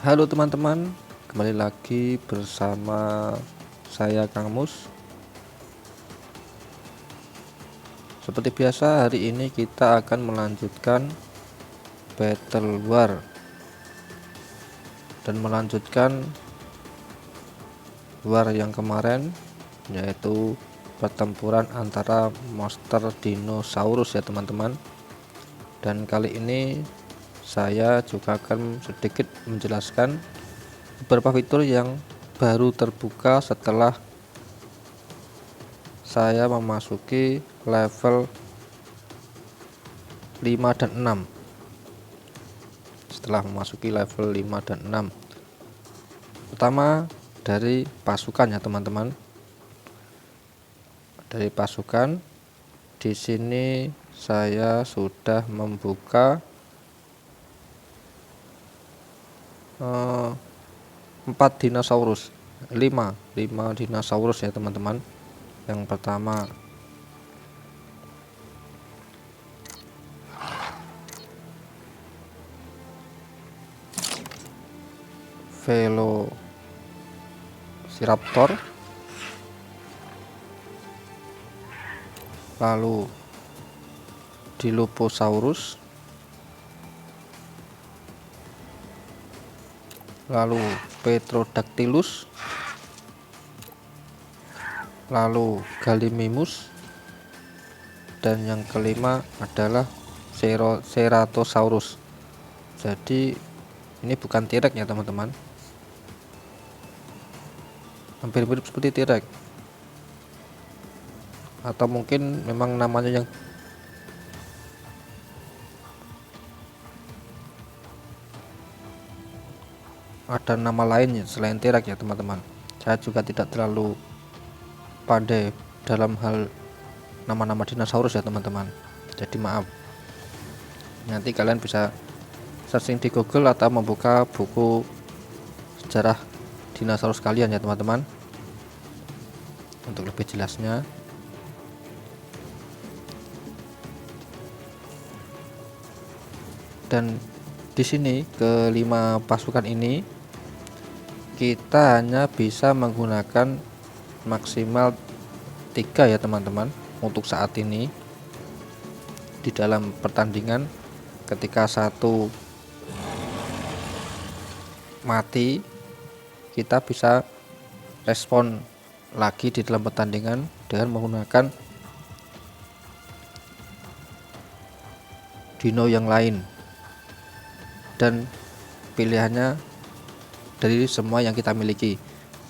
Halo teman-teman, kembali lagi bersama saya Kang Mus. Seperti biasa, hari ini kita akan melanjutkan Battle War dan melanjutkan war yang kemarin, yaitu pertempuran antara monster dinosaurus ya teman-teman. Dan kali ini saya juga akan sedikit menjelaskan beberapa fitur yang baru terbuka setelah saya memasuki level 5 dan 6. Setelah memasuki level 5 dan 6, pertama dari pasukan ya teman-teman. Dari pasukan, di sini saya sudah membuka 4 dinosaurus, 5 dinosaurus ya teman-teman. Yang pertama Velociraptor, lalu Dilophosaurus, lalu Petrodactylus, lalu Gallimimus, dan yang kelima adalah Ceratosaurus. Jadi ini bukan T-Rex ya teman-teman, hampir mirip seperti T-Rex, atau mungkin memang namanya yang ada nama lain selain T-Rex ya teman-teman. Saya juga tidak terlalu pandai dalam hal nama-nama dinosaurus ya teman-teman, jadi maaf. Nanti kalian bisa searching di Google atau membuka buku sejarah dinosaurus kalian ya teman-teman untuk lebih jelasnya. Dan di sini kelima pasukan ini kita hanya bisa menggunakan maksimal 3 ya teman-teman untuk saat ini di dalam pertandingan. Ketika satu mati, kita bisa respon lagi di dalam pertandingan dengan menggunakan dino yang lain, dan pilihannya dari semua yang kita miliki,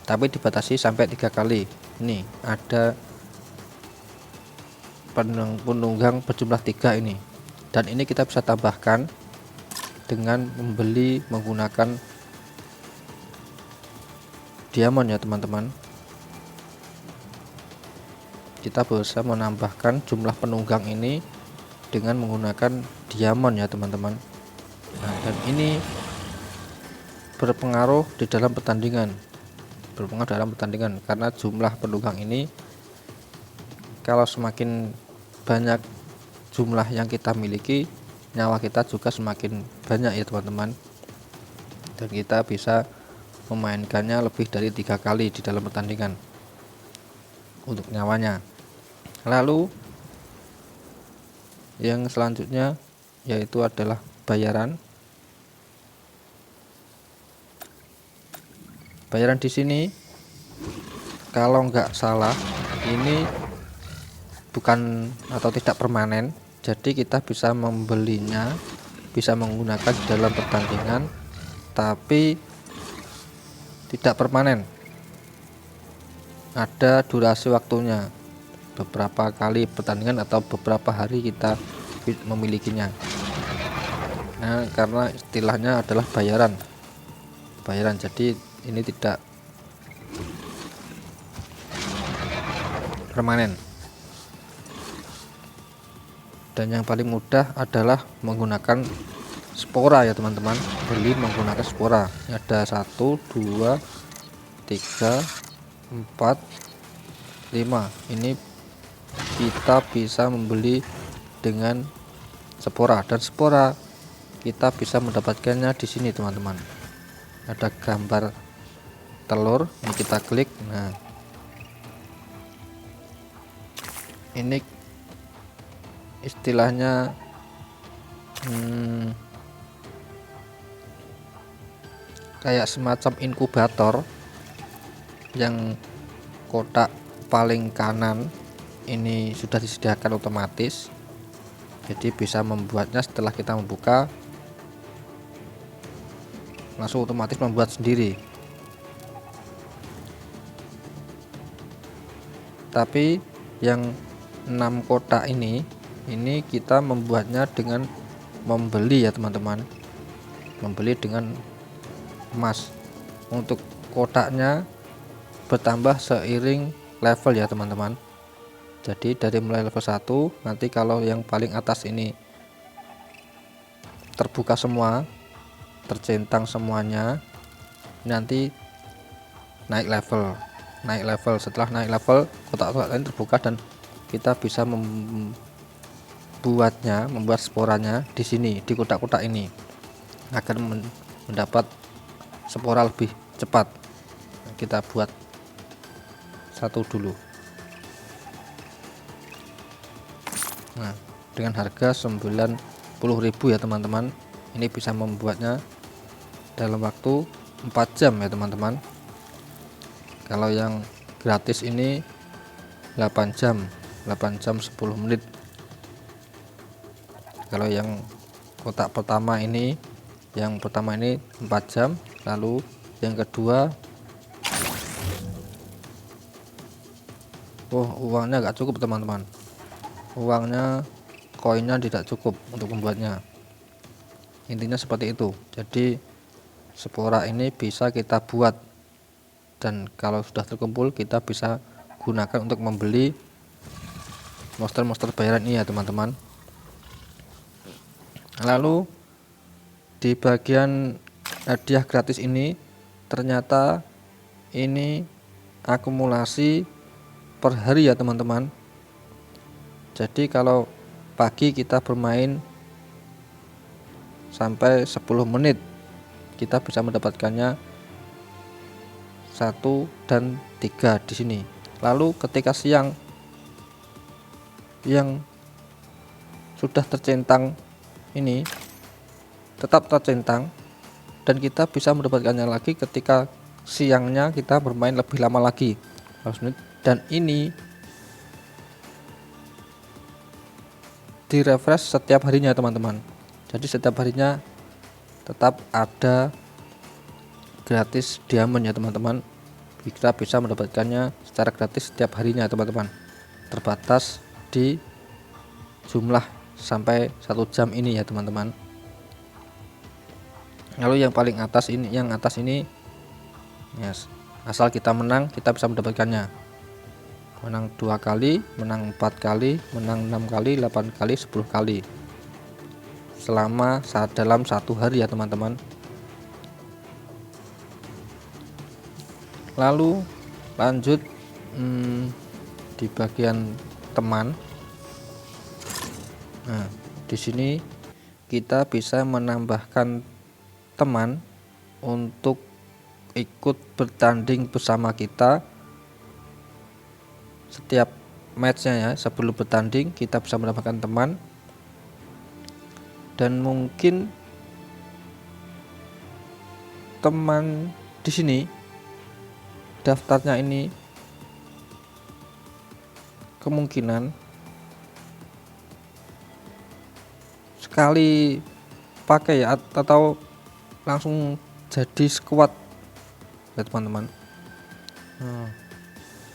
tapi dibatasi sampai 3 kali. Ini ada penunggang berjumlah 3 ini, dan ini kita bisa tambahkan dengan membeli menggunakan diamond ya teman-teman. Kita bisa menambahkan jumlah penunggang ini dengan menggunakan diamond ya teman-teman. Nah, dan ini berpengaruh dalam pertandingan karena jumlah penunggang ini, kalau semakin banyak jumlah yang kita miliki, nyawa kita juga semakin banyak ya teman-teman, dan kita bisa memainkannya lebih dari 3 kali di dalam pertandingan untuk nyawanya. Lalu yang selanjutnya yaitu adalah bayaran. Bayaran di sini kalau nggak salah ini bukan atau tidak permanen, jadi kita bisa membelinya, bisa menggunakan di dalam pertandingan, tapi tidak permanen. Ada durasi waktunya, beberapa kali pertandingan atau beberapa hari kita memilikinya. Nah, karena istilahnya adalah bayaran, jadi ini tidak permanen. Dan yang paling mudah adalah menggunakan spora ya teman-teman. Beli menggunakan spora. Ini ada 1, 2, 3, 4, 5. Ini kita bisa membeli dengan spora, dan spora kita bisa mendapatkannya di sini teman-teman. ada gambar telur, ini kita klik. Nah, ini istilahnya kayak semacam inkubator yang kotak paling kanan ini sudah disediakan otomatis, jadi bisa membuatnya setelah kita membuka langsung otomatis membuat sendiri. Tapi yang 6 kotak ini kita membuatnya dengan membeli ya teman-teman, membeli dengan emas. Untuk kotaknya bertambah seiring level ya teman-teman. Jadi dari mulai level 1, nanti kalau yang paling atas ini terbuka semua, tercentang semuanya, nanti naik level. Setelah naik level, kotak-kotak lain terbuka dan kita bisa membuat sporanya di sini, di kotak-kotak ini, agar mendapat spora lebih cepat. Kita buat satu dulu. Nah, dengan harga 90.000 ya teman-teman, ini bisa membuatnya dalam waktu 4 jam ya teman-teman. Kalau yang gratis ini 8 jam 10 menit. Kalau yang kotak pertama ini, 4 jam, lalu yang kedua, uangnya nggak cukup teman-teman, koinnya tidak cukup untuk membuatnya. Intinya seperti itu. Jadi spora ini bisa kita buat, dan kalau sudah terkumpul kita bisa gunakan untuk membeli monster bayaran ini ya teman-teman. Lalu di bagian hadiah gratis ini ternyata ini akumulasi per hari ya teman-teman. Jadi kalau pagi kita bermain sampai 10 menit, kita bisa mendapatkannya 1 dan 3 di sini. Lalu ketika siang yang sudah tercentang ini tetap tercentang, dan kita bisa mendapatkannya lagi ketika siangnya kita bermain lebih lama lagi, dan ini di refresh setiap harinya teman-teman. Jadi setiap harinya tetap ada gratis diamond ya teman-teman. Kita bisa mendapatkannya secara gratis setiap harinya teman-teman, terbatas di jumlah sampai 1 jam ini ya teman-teman. Lalu yang paling atas ini, yes, asal kita menang kita bisa mendapatkannya. Menang 2 kali, menang 4 kali, menang 6 kali, 8 kali, 10 kali selama dalam 1 hari ya teman-teman. Lalu lanjut di bagian teman. Nah, di sini kita bisa menambahkan teman untuk ikut bertanding bersama kita setiap matchnya ya. Sebelum bertanding kita bisa menambahkan teman, dan mungkin teman di sini daftarnya ini kemungkinan sekali pakai ya, atau langsung jadi squad ya teman-teman.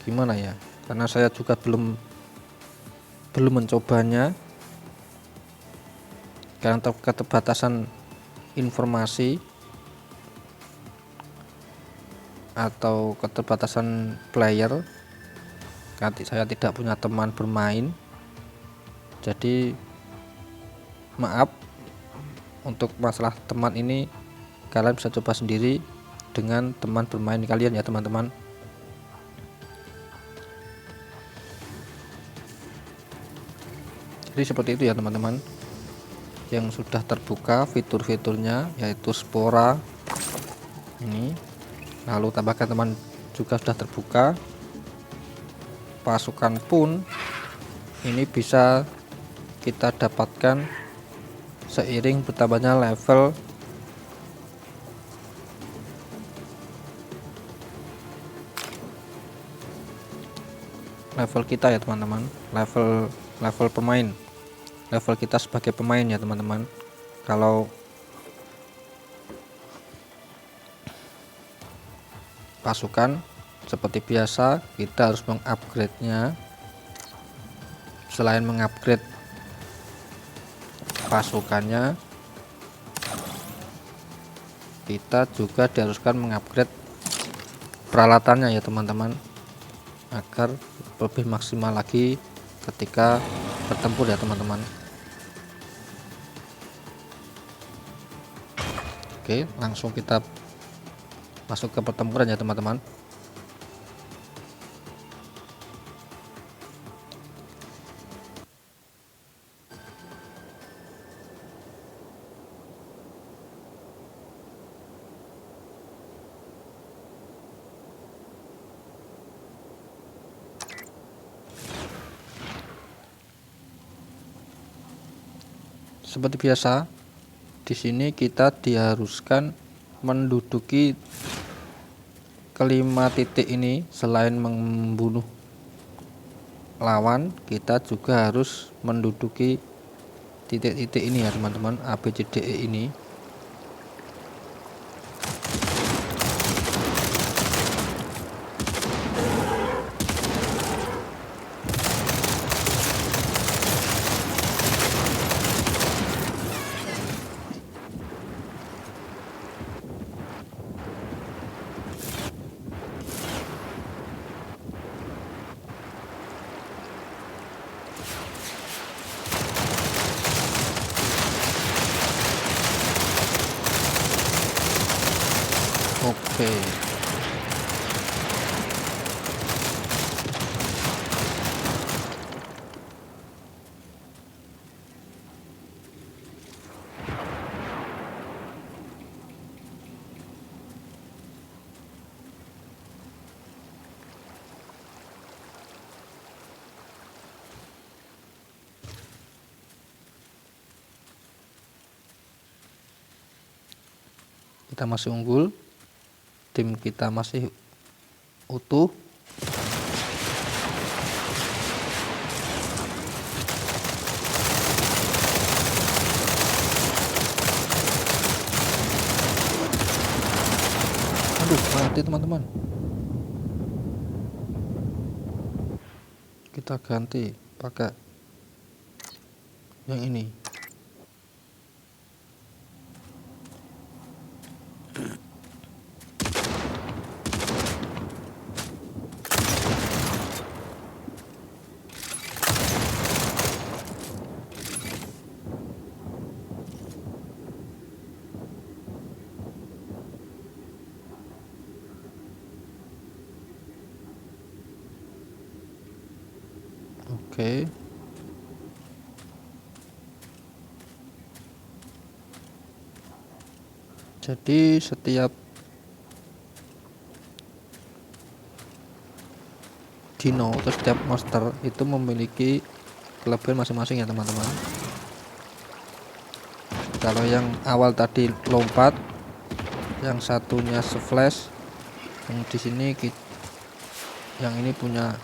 Gimana ya, karena saya juga belum mencobanya karena keterbatasan informasi atau keterbatasan player. Karena saya tidak punya teman bermain, jadi maaf untuk masalah teman ini. Kalian bisa coba sendiri dengan teman bermain kalian ya teman-teman. Jadi seperti itu ya teman-teman, yang sudah terbuka fitur-fiturnya, yaitu spora, ini, lalu tambahkan teman juga sudah terbuka. Pasukan pun ini bisa kita dapatkan seiring bertambahnya level kita ya teman-teman, level pemain, level kita sebagai pemain ya teman-teman. Kalau pasukan seperti biasa kita harus mengupgrade-nya. Selain mengupgrade pasukannya, kita juga diharuskan mengupgrade peralatannya ya teman-teman, agar lebih maksimal lagi ketika bertempur ya teman-teman. Oke, langsung kita masuk ke pertempuran ya teman-teman. Seperti biasa, di sini kita diharuskan menduduki kelima titik ini. Selain membunuh lawan, kita juga harus menduduki titik-titik ini ya teman-teman, A B C D E ini. Oke. Kita masih unggul, tim kita masih utuh. Aduh, mati teman-teman. Kita ganti pakai yang ini. Oke. Jadi setiap dino atau setiap monster itu memiliki kelebihan masing-masing ya teman-teman. Kalau yang awal tadi lompat, yang satunya splash, yang di sini yang ini punya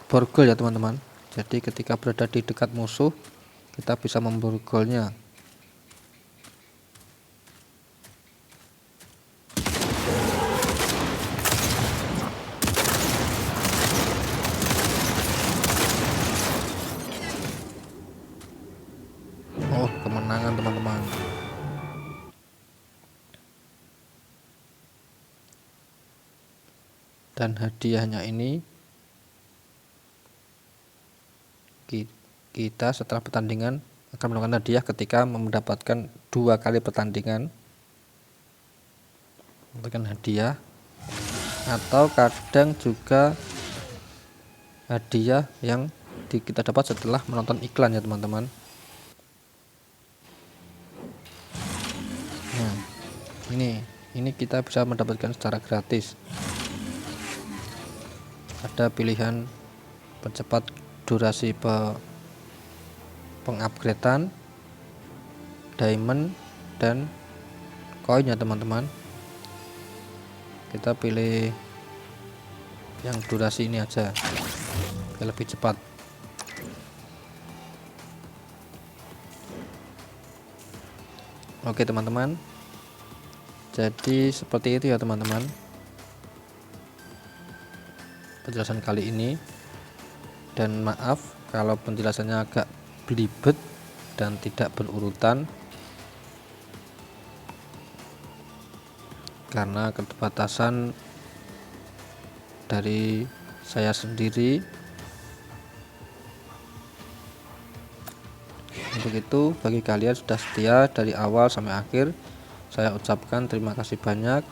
borgol ya teman-teman. Jadi ketika berada di dekat musuh, kita bisa memborgolnya. Oh, kemenangan teman-teman. Dan hadiahnya ini kita setelah pertandingan akan mendapatkan hadiah ketika mendapatkan 2 kali pertandingan, mendapatkan hadiah, atau kadang juga hadiah yang kita dapat setelah menonton iklan ya teman-teman. Nah, ini ini kita bisa mendapatkan secara gratis. Ada pilihan percepat durasi pengupgradean, diamond, dan koin ya teman-teman. Kita pilih yang durasi ini aja biar lebih cepat. Oke teman-teman, jadi seperti itu ya teman-teman penjelasan kali ini, dan maaf kalau penjelasannya agak belibet dan tidak berurutan karena keterbatasan dari saya sendiri. Untuk itu, bagi kalian sudah setia dari awal sampai akhir, saya ucapkan terima kasih banyak.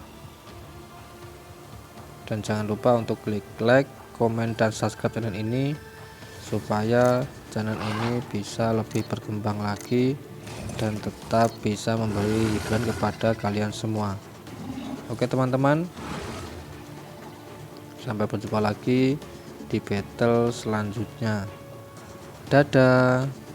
Dan jangan lupa untuk klik like, komen, dan subscribe channel ini supaya channel ini bisa lebih berkembang lagi dan tetap bisa memberi hiburan kepada kalian semua. Oke teman-teman, sampai berjumpa lagi di battle selanjutnya. Dadah.